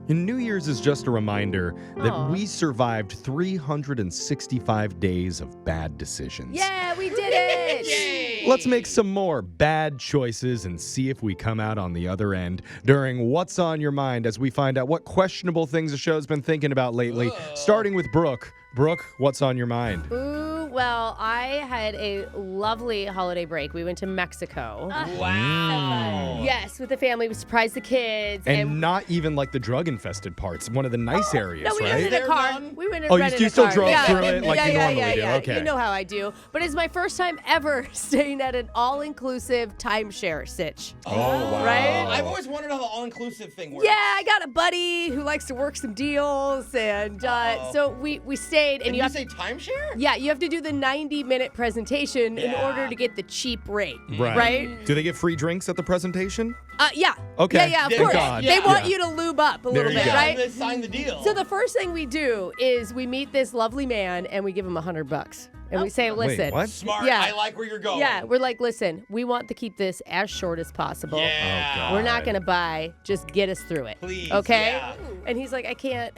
And New Year's is just a reminder that we survived 365 days of bad decisions. Yeah, we did it! Yay! Let's make some more bad choices and see if we come out on the other end during What's on Your Mind as we find out what questionable things the show's been thinking about lately. Starting with Brooke. Brooke, what's on your mind? Ooh, well, I had a lovely holiday break. We went to Mexico. Wow. Yes, with the family. We surprised the kids. And not even like the drug-infested parts. One of the nice areas, No, we right? rented a car. We went and rented you a still car. drove Yeah. through it like you normally do. Yeah. Okay. You know how I do. But it's my first time ever staying at an all-inclusive timeshare sitch. Oh, wow. Right? I've always wondered how the all-inclusive thing works. Yeah, I got a buddy who likes to work some deals, and so we stayed. And you say timeshare? Yeah, you have to do the 90-minute presentation in order to get the cheap rate. Right? Do they get free drinks at the presentation? Yeah. Okay. Yeah, of Thank course. God. They want Yeah. you to lube up a little you bit, go. right? They sign the deal. So the first thing we do is we meet this lovely man and we give him $100. And we say, listen. Wait, what? Smart. Yeah. I like where you're going. Yeah, we're like, listen, we want to keep this as short as possible. Yeah. Oh, God. We're not going to buy. Just get us through it. Please, Okay? yeah. And he's like, I can't.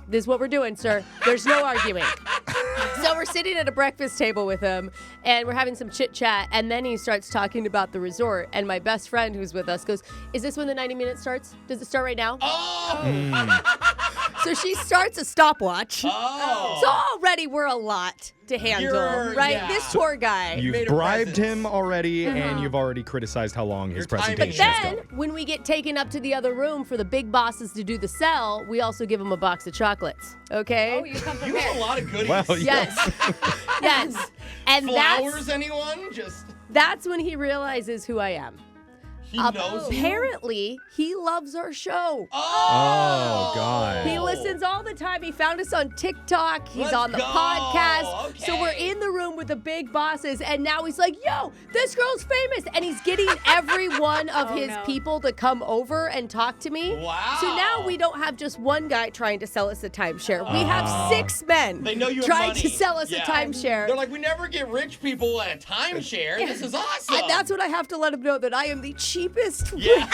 This is what we're doing, sir. There's no arguing. So we're sitting at a breakfast table with him, and we're having some chit chat, and then he starts talking about the resort. And my best friend who's with us goes, is this when the 90 minutes starts? Does it start right now? Oh! So she starts a stopwatch. Oh! So already we're a lot to handle, right? Yeah. This poor guy. You've made a bribed presence. him already, and you've already criticized how long his Your timing. presentation But is then, going. when we get taken up to the other room for the big bosses to do the sell, we also give them a box of chocolates. Okay? Oh, you come You have prepared. a lot of goodies. Well, Yes. Yes. And Flowers, anyone? Just that's when he realizes who I am. he knows you. Apparently, he loves our show. Oh, God. He listens all the time. He found us on TikTok. He's Let's on the go. podcast. Okay. So we're in the room with the big bosses, and now he's like, yo, this girl's famous. And he's getting every one of his no. people to come over and talk to me. Wow. So now we don't have just one guy trying to sell us a timeshare. We have 6 men They know you have trying money. to sell us Yeah. a timeshare. They're like, we never get rich people at a timeshare. This is awesome. And that's what I have to let him know, that I am the cheapest, Yeah.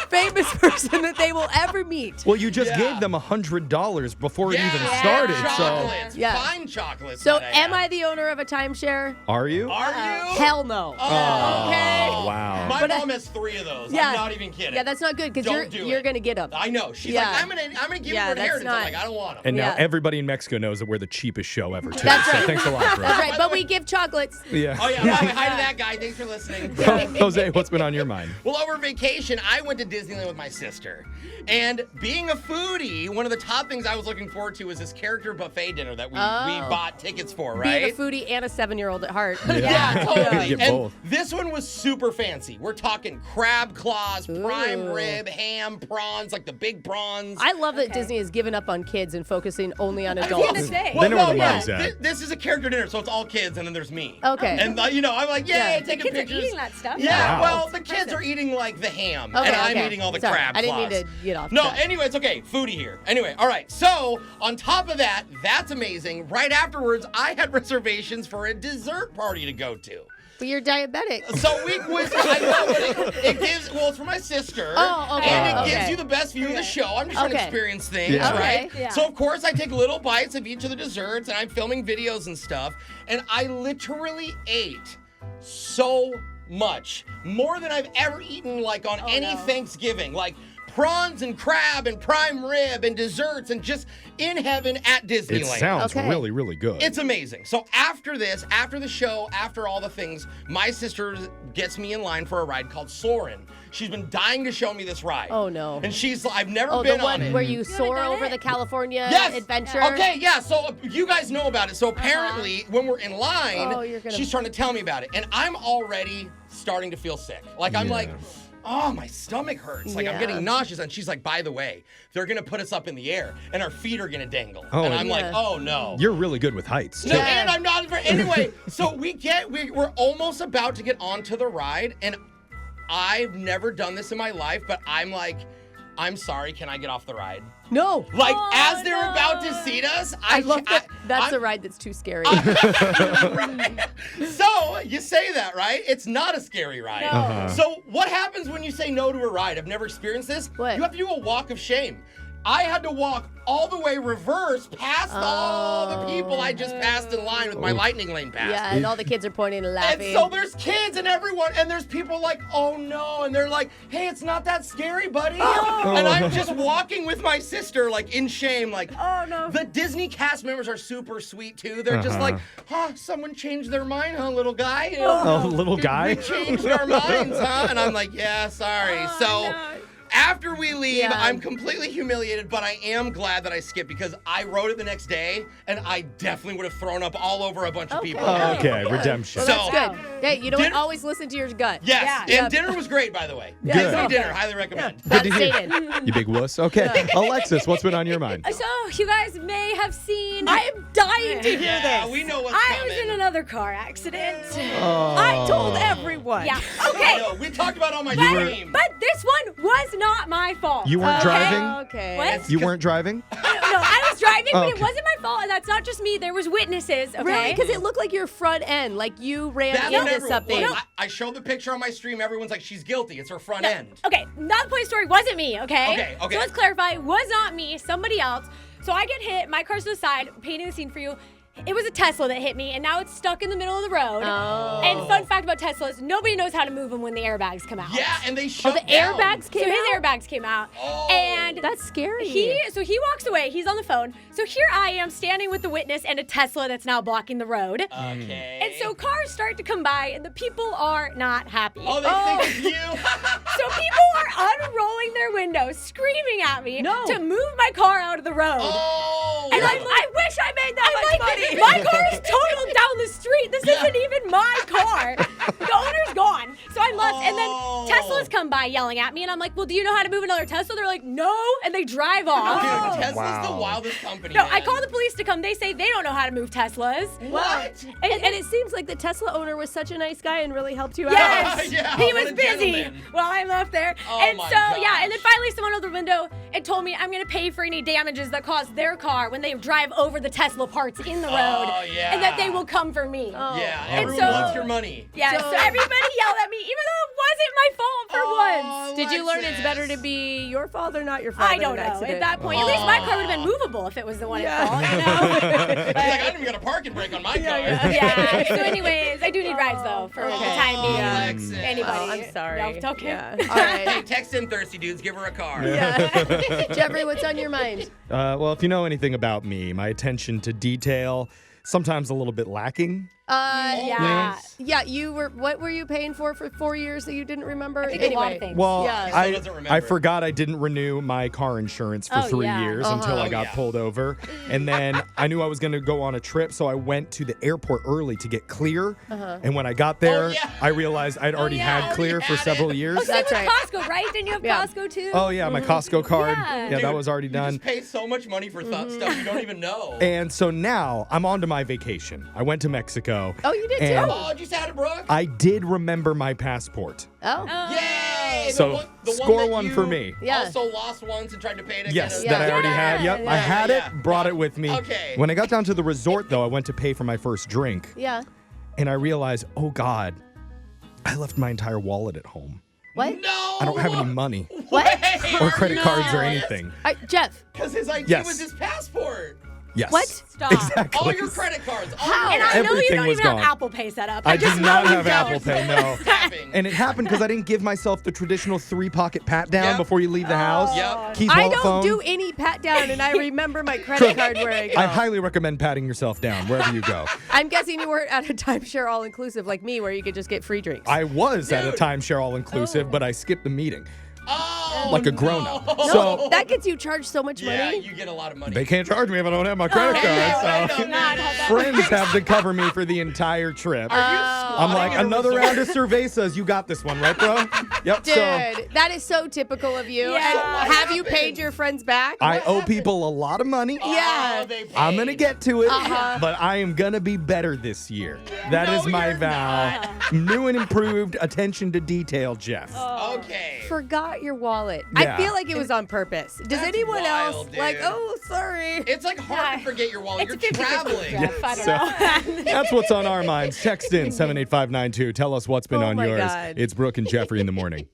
famous person that they will ever meet. Well, you just Yeah. gave them $100 before it even Yeah. started, so... Chocolates. Yeah. Fine chocolates. So might am add. I the owner of a timeshare? Are you? Are you? Hell no. Oh. Okay. Wow. My But mom has 3 of those. Yeah. I'm not even kidding. Yeah, that's not good because Don't do you're it. gonna get them. I know. She's Yeah. like, I'm gonna give Yeah, her an that's inheritance. not- I'm like, I don't want them. And now Yeah. everybody in Mexico knows that we're the cheapest show ever, too. That's So right. thanks a lot, bro. That's right, By but the way- we give chocolates. Yeah. Oh yeah. By the way, hi to that guy. Thanks for listening. Jose, what's been on your mind? Well, over vacation, I went to Disneyland with my sister. And being a foodie, one of the top things I was looking forward to was this character buffet dinner that we bought tickets for, right? Being a foodie and a 7-year-old at heart. Yeah, totally. Get And both. this one was super fancy. We're talking crab claws, prime rib, ham, prawns, like the big prawns. I love that Disney has given up on kids and focusing only on I was gonna adults. say. They know where the yeah, money's at. This is a character dinner, so it's all kids, and then there's me. Okay. And I'm like, yay, Yeah. The taking kids pictures. are eating that stuff. Yeah, Wow. well, the kids are eating like the ham, Okay, and I'm okay. eating all the Sorry, crab I didn't mean claws. to get off No, track. anyway, it's okay. Foodie here. Anyway, all right. So on top of that, that's amazing. Right afterwards, I had reservations for a dessert party to go to. But you're diabetic. So I know, but it gives, well, it's for my sister. Oh, okay, And it okay. gives you the best view of the show. I'm just trying to Okay. experience things, Yeah. right? Okay. Yeah. So, of course, I take little bites of each of the desserts, and I'm filming videos and stuff. And I literally ate so much. More than I've ever eaten, like, on any no. Thanksgiving. Like, prawns and crab and prime rib and desserts and just in heaven at Disneyland. It sounds Okay. really, really good. It's amazing. So after this, after the show, after all the things, my sister gets me in line for a ride called Soarin'. She's been dying to show me this ride. Oh, no. And she's like, I've never Oh, been the one on it. where you soar done over it? the California Yes. adventure? Okay, yeah. So you guys know about it. So apparently, when we're in line, Oh, you're gonna- she's trying to tell me about it, and I'm already starting to feel sick. Like I'm Yeah. like, oh, my stomach hurts. Like I'm Yeah. getting nauseous. And she's like, by the way, they're gonna put us up in the air, and our feet are gonna dangle. Oh, and I'm like, yeah. oh no. You're really good with heights, too. No, and I'm not. Anyway, so we're almost about to get onto the ride, and I've never done this in my life, but I'm like, I'm sorry, can I get off the ride? No. Like, Oh, as they're no. about to seat us, I love that That's a ride that's too scary. Right. So you say that, right? It's not a scary ride. No. So what happens when you say no to a ride? I've never experienced this. What? You have to do a walk of shame. I had to walk all the way reverse past all the people I just passed in line with my lightning lane pass. Yeah, and all the kids are pointing and laughing. And so there's kids and everyone, and there's people like, oh no, and they're like, hey, it's not that scary, buddy. And I'm just walking with my sister, like in shame, like, Oh, no. The Disney cast members are super sweet too. They're just like, someone changed their mind, huh, little guy? You know, little guy? We changed our minds, huh? And I'm like, yeah, sorry. So. no. After we leave, Yeah. I'm completely humiliated, but I am glad that I skipped because I rode it the next day, and I definitely would have thrown up all over a bunch of people. Okay, redemption. Well, that's So- good. Hey, you don't Dinner- always listen to your gut. Yes, Yeah. and dinner was great, by the way. Good. Disney dinner, highly recommend. Glad to to hear. stay in. You big wuss. Okay. Alexis, what's been on your mind? So, you guys may have seen. I am dying to hear Yeah, this. we know what's I coming. was in another car accident. I told everyone. Yeah. I Okay. know, we talked about it on my You were- stream. But this one was not my fault. You weren't driving? Okay. What? You weren't driving? No, I was driving, but it Okay. wasn't my fault, and that's not just me. There was witnesses. Okay. Really? Because it looked like your front end, like you ran That's what into everyone- something. look, I showed the picture on my stream. Everyone's like, she's guilty. It's her front end. Okay, not the point story wasn't me, okay? Okay. So let's clarify, it was not me, somebody else. So I get hit, my car's to the side, painting the scene for you. It was a Tesla that hit me, and now it's stuck in the middle of the road. Oh. And fun fact about Teslas, nobody knows how to move them when the airbags come out. Yeah, and they shut the down. airbags So came his out? airbags came out. Oh. And That's scary. he walks away, he's on the phone. So here I am standing with the witness and a Tesla that's now blocking the road. Okay. And so cars start to come by, and the people are not happy. Oh, they think it's you. So people are unrolling their windows, screaming at me No. to move my car out of the road. Oh. And I wish I made that much money. My car is totaled down the street. This isn't even my car. The owner's gone. So I'm left. And then Oh. Teslas come by yelling at me, and I'm like, well, do you know how to move another Tesla? They're like, no. And they drive off. Dude, Tesla's the Wow. wildest company. No, man. I call the police to come. They say they don't know how to move Teslas. What? And it seems like the Tesla owner was such a nice guy and really helped you Yes, out. Yeah, he what was a busy gentleman. while I'm up there. Oh and my so, yeah, and then gosh. finally someone opened the window and told me I'm going to pay for any damages that caused their car when they drive over the Tesla parts in the road. Oh, yeah. And that they will come for me. Oh. Yeah, And everyone so- wants your money. Yeah, so everybody yelled at me, even though it wasn't my fault for once. Did you learn it's better to Alexis. be your fault or not your fault? I in don't an know. accident? At that point, at least my car would have been movable if it was the one at fault, you know? He's like, I didn't even got a parking brake on my car. Yeah. So anyways, I do need rides though for the time being. Alexis. Anybody. Oh, I'm sorry. No, it's okay. Yeah. All right. Hey, text in Thirsty Dudes, give her a car. Yeah. Jeffrey, what's on your mind? Well, if you know anything about me, my attention to detail, sometimes a little bit lacking. Yeah. Yeah, you were. What were you paying for 4 years that you didn't remember? I think a lot of things. Well, Yeah. Still doesn't remember. I forgot I didn't renew my car insurance for Oh, 3 yeah. years until I Oh, got yeah. pulled over. And then I knew I was going to go on a trip, so I went to the airport early to get clear. And when I got there, yeah. I realized I'd already yeah, had clear already for had several it. years. Oh, same That's with right. Costco, right? Didn't you have Yeah. Costco too? Oh, yeah, my Costco card. Yeah. Yeah, that Dude, was already You done. just pay so much money for stuff you don't even know. And so now I'm on to my vacation. I went to Mexico. Oh, you did and too. Oh, did you say hi to Brooke? I did remember my passport. Oh. Yay! So, the score that one you for me. Yeah. Also lost once and tried to pay it again. Yes, Yeah. that I already had. Yep, I had Yeah. it, brought it with me. Okay. When I got down to the resort, though, I went to pay for my first drink, Yeah. and I realized, oh God, I left my entire wallet at home. What? No! I don't have any money What? or credit cards or anything. Jeff. Because his ID Yes. was his passport. Yes. What? Stop. Exactly. All your credit cards. All How? And your I know you Everything don't was even gone. have Apple Pay set up. I just do know not you have don't. Apple Pay, no. tapping. And it happened because I didn't give myself the traditional 3-pocket pat down Yep. before you leave the house. Yep. Keys, I wallet, don't phone. do any pat down, and I remember my credit card where I go. I highly recommend patting yourself down wherever you go. I'm guessing you weren't at a timeshare all inclusive like me, where you could just get free drinks. I was at a Dude. timeshare all inclusive, but I skipped the meeting Oh, like a grown up. no. So That gets you charged so much Yeah, money. you get a lot of money. they can't charge me if I don't have my credit Yeah, card. wait So a minute. friends have to cover me for the entire trip. Are you I'm like, another round of cervezas. You got this one, right, bro? Yep. Dude, So that is so typical of you. Yeah. And have you paid your friends back? I owe people a lot of money. Yeah. They paid. I'm gonna get to it, Uh-huh. but I am gonna be better this year. That is No, my you're vow. New and improved attention to detail, Jeff. Okay. Forgot your wallet. Yeah. I feel like it was on purpose. Does That's anyone else wild, like, dude. oh, sorry. It's like hard to forget your wallet. It's You're 50-50, traveling. Jeff. I don't So know. that's what's on our minds. Text in 78592. Tell us what's been Oh on my yours. God. It's Brooke and Jeffrey in the morning.